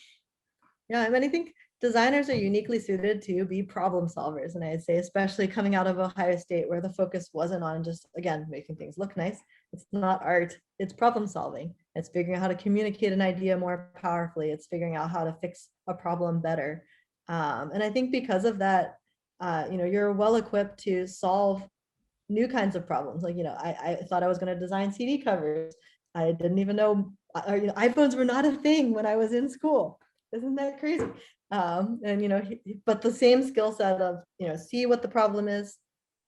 Speaker 3: Yeah, I mean, I think designers are uniquely suited to be problem solvers. And I'd say, especially coming out of Ohio State, where the focus wasn't on just, again, making things look nice. It's not art, it's problem solving. It's figuring out how to communicate an idea more powerfully. It's figuring out how to fix a problem better. And I think because of that, you're well equipped to solve new kinds of problems. Like, I thought I was going to design CD covers. I didn't even know, iPhones were not a thing when I was in school. Isn't that crazy? But the same skill set of, see what the problem is,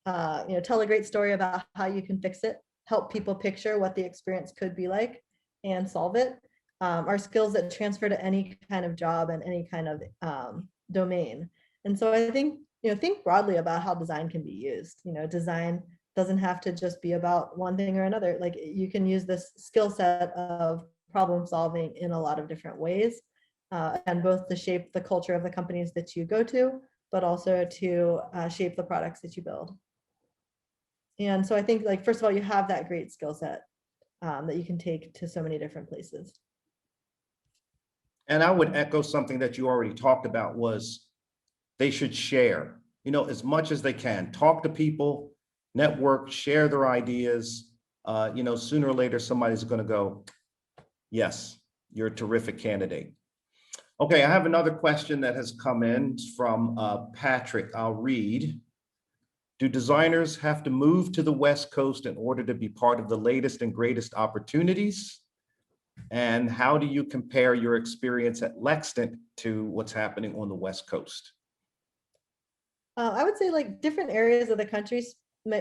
Speaker 3: tell a great story about how you can fix it, help people picture what the experience could be like and solve it, are skills that transfer to any kind of job and any kind of domain. And so I think, think broadly about how design can be used. Design doesn't have to just be about one thing or another. Like, you can use this skill set of problem solving in a lot of different ways, and both to shape the culture of the companies that you go to, but also to shape the products that you build. And so I think, like, first of all, you have that great skill set that you can take to so many different places.
Speaker 2: And I would echo something that you already talked about, was they should share, as much as they can. Talk to people, network, share their ideas. Sooner or later, somebody's going to go, yes, you're a terrific candidate. Okay, I have another question that has come in from Patrick. I'll read. Do designers have to move to the West Coast in order to be part of the latest and greatest opportunities? And how do you compare your experience at Lexington to what's happening on the West Coast?
Speaker 3: I would say, like, different areas of the country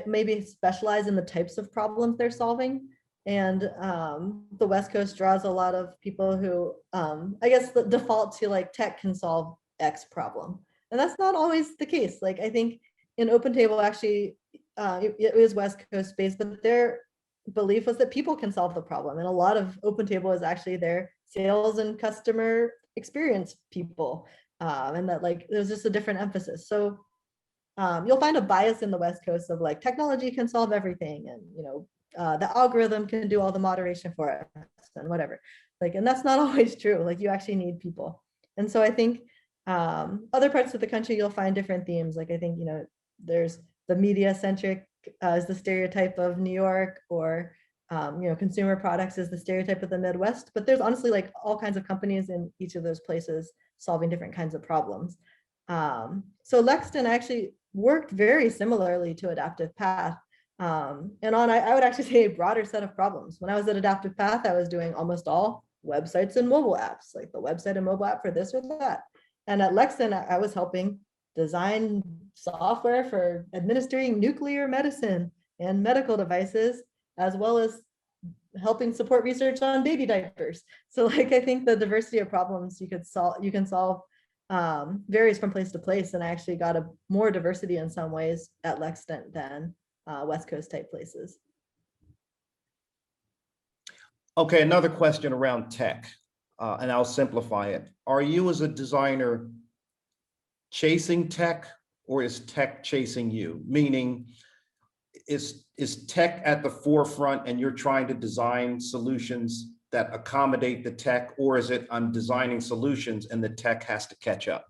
Speaker 3: maybe specialize in the types of problems they're solving. And the West Coast draws a lot of people who, I guess, the default to, like, tech can solve X problem. And that's not always the case. Like, I think in Opentable, actually, it is West Coast based, but their belief was that people can solve the problem. And a lot of Opentable is actually their sales and customer experience people. And that, like, there's just a different emphasis. So you'll find a bias in the West Coast of, like, technology can solve everything. And, the algorithm can do all the moderation for us and whatever. Like, and that's not always true. Like, you actually need people. And so I think other parts of the country, you'll find different themes. Like, I think, there's the media centric is the stereotype of New York, or, consumer products is the stereotype of the Midwest. But there's honestly, like, all kinds of companies in each of those places solving different kinds of problems. So Lexington actually worked very similarly to Adaptive Path. And I would actually say a broader set of problems. When I was at Adaptive Path, I was doing almost all websites and mobile apps, like the website and mobile app for this or that. And at Lexington, I was helping design software for administering nuclear medicine and medical devices, as well as helping support research on baby diapers. So, like, I think the diversity of problems you can solve varies from place to place. And I actually got a more diversity in some ways at Lexington than West Coast type places.
Speaker 2: Okay, another question around tech, and I'll simplify it. Are you, as a designer, chasing tech, or is tech chasing you? Meaning, is tech at the forefront and you're trying to design solutions that accommodate the tech, or is it I'm designing solutions and the tech has to catch up?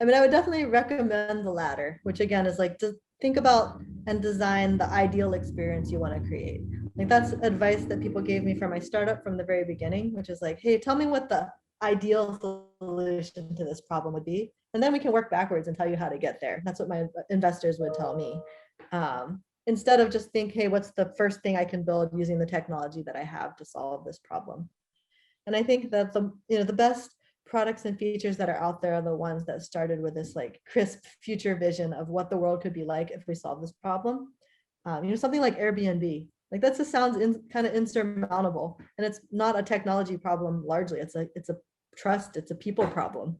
Speaker 3: I mean, I would definitely recommend the latter, which again is like, to think about and design the ideal experience you want to create. Like, that's advice that people gave me for my startup from the very beginning, which is like, hey, tell me what the ideal solution to this problem would be, and then we can work backwards and tell you how to get there. That's what my investors would tell me. Instead of just think, hey, what's the first thing I can build using the technology that I have to solve this problem? And I think that the best products and features that are out there are the ones that started with this, like, crisp future vision of what the world could be like if we solve this problem. Something like Airbnb, like, that just sounds kind of insurmountable, and it's not a technology problem largely. It's a trust, it's a people problem.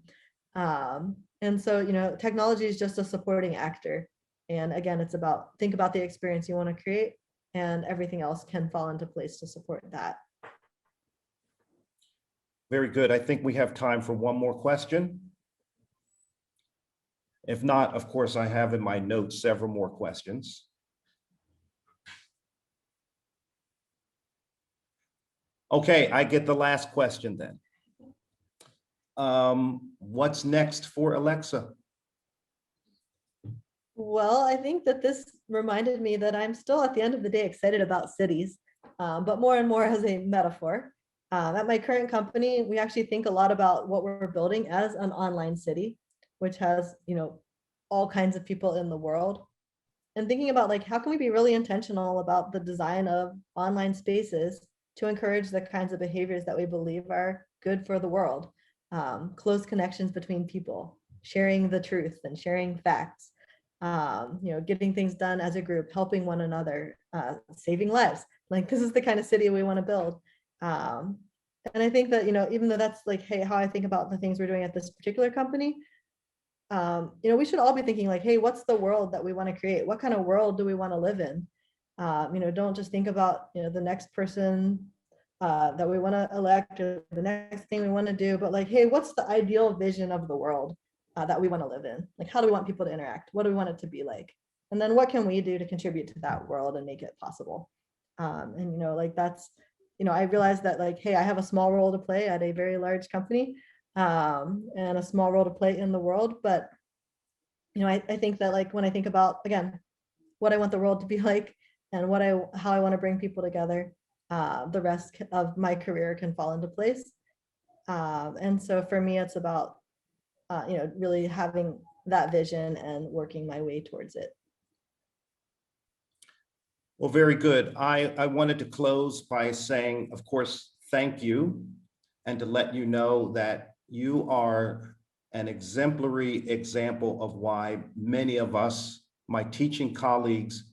Speaker 3: And so, technology is just a supporting actor. And again, it's about, think about the experience you want to create, and everything else can fall into place to support that.
Speaker 2: Very good. I think we have time for one more question. If not, of course, I have in my notes several more questions. Okay, I get the last question then. What's next for Alexa?
Speaker 3: Well, I think that this reminded me that I'm still at the end of the day excited about cities, but more and more as a metaphor. At my current company, we actually think a lot about what we're building as an online city, which has, all kinds of people in the world. And thinking about like, how can we be really intentional about the design of online spaces to encourage the kinds of behaviors that we believe are good for the world. Close connections between people, sharing the truth and sharing facts, getting things done as a group, helping one another, saving lives. Like this is the kind of city we want to build. And I think that, even though that's like, hey, how I think about the things we're doing at this particular company, we should all be thinking like, hey, what's the world that we want to create? What kind of world do we want to live in? Don't just think about, the next person that we want to elect or the next thing we want to do, but like, hey, what's the ideal vision of the world that we want to live in? Like, how do we want people to interact? What do we want it to be like? And then what can we do to contribute to that world and make it possible? Like that's, I realized that like, hey, I have a small role to play at a very large company and a small role to play in the world. But, I think that like, when I think about, again, what I want the world to be like and how I want to bring people together, the rest of my career can fall into place. And so for me, it's about, really having that vision and working my way towards it.
Speaker 2: Well, very good. I wanted to close by saying, of course, thank you, and to let you know that you are an exemplary example of why many of us, my teaching colleagues,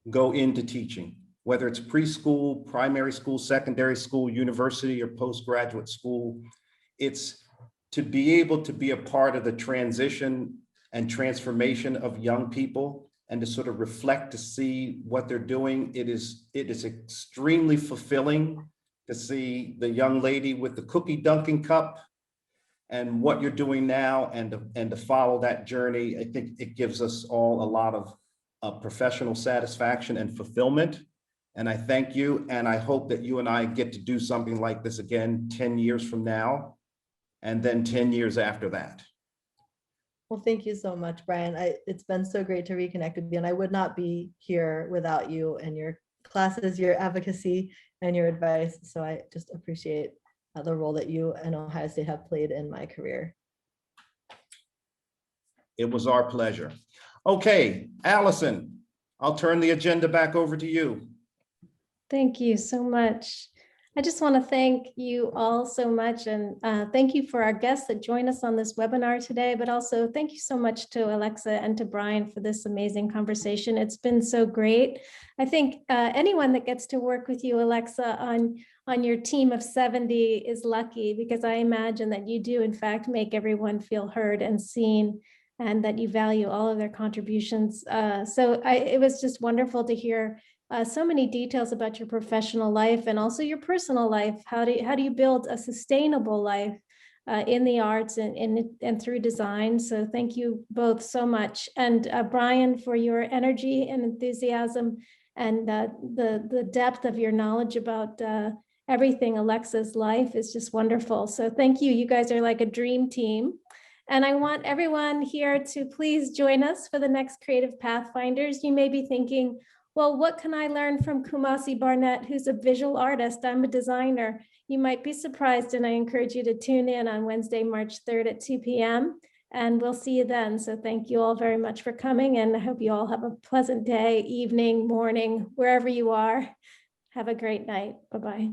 Speaker 2: go into teaching, whether it's preschool, primary school, secondary school, university, or postgraduate school. It's to be able to be a part of the transition and transformation of young people and to sort of reflect to see what they're doing. It is extremely fulfilling to see the young lady with the cookie dunking cup and what you're doing now, and to follow that journey. I think it gives us all a lot of professional satisfaction and fulfillment. And I thank you, and I hope that you and I get to do something like this again 10 years from now, and then 10 years after that.
Speaker 3: Well, thank you so much, Brian. It's been so great to reconnect with you, and I would not be here without you and your classes, your advocacy, and your advice. So I just appreciate the role that you and Ohio State have played in my career.
Speaker 2: It was our pleasure. Okay, Alison, I'll turn the agenda back over to you.
Speaker 1: Thank you so much. I just want to thank you all so much, and thank you for our guests that join us on this webinar today, but also thank you so much to Alexa and to Brian for this amazing conversation. It's been so great. I think anyone that gets to work with you, Alexa, on your team of 70 is lucky, because I imagine that you do in fact make everyone feel heard and seen, and that you value all of their contributions. It was just wonderful to hear so many details about your professional life and also your personal life. How do you build a sustainable life in the arts and through design? So thank you both so much. And Brian, for your energy and enthusiasm and the depth of your knowledge about everything Alexa's life is just wonderful. So thank you. You guys are like a dream team. And I want everyone here to please join us for the next Creative Pathfinders. You may be thinking, well, what can I learn from Kumasi Barnett, who's a visual artist? I'm a designer. You might be surprised, and I encourage you to tune in on Wednesday, March 3rd at 2 p.m. and we'll see you then. So thank you all very much for coming, and I hope you all have a pleasant day, evening, morning, wherever you are. Have a great night. Bye-bye.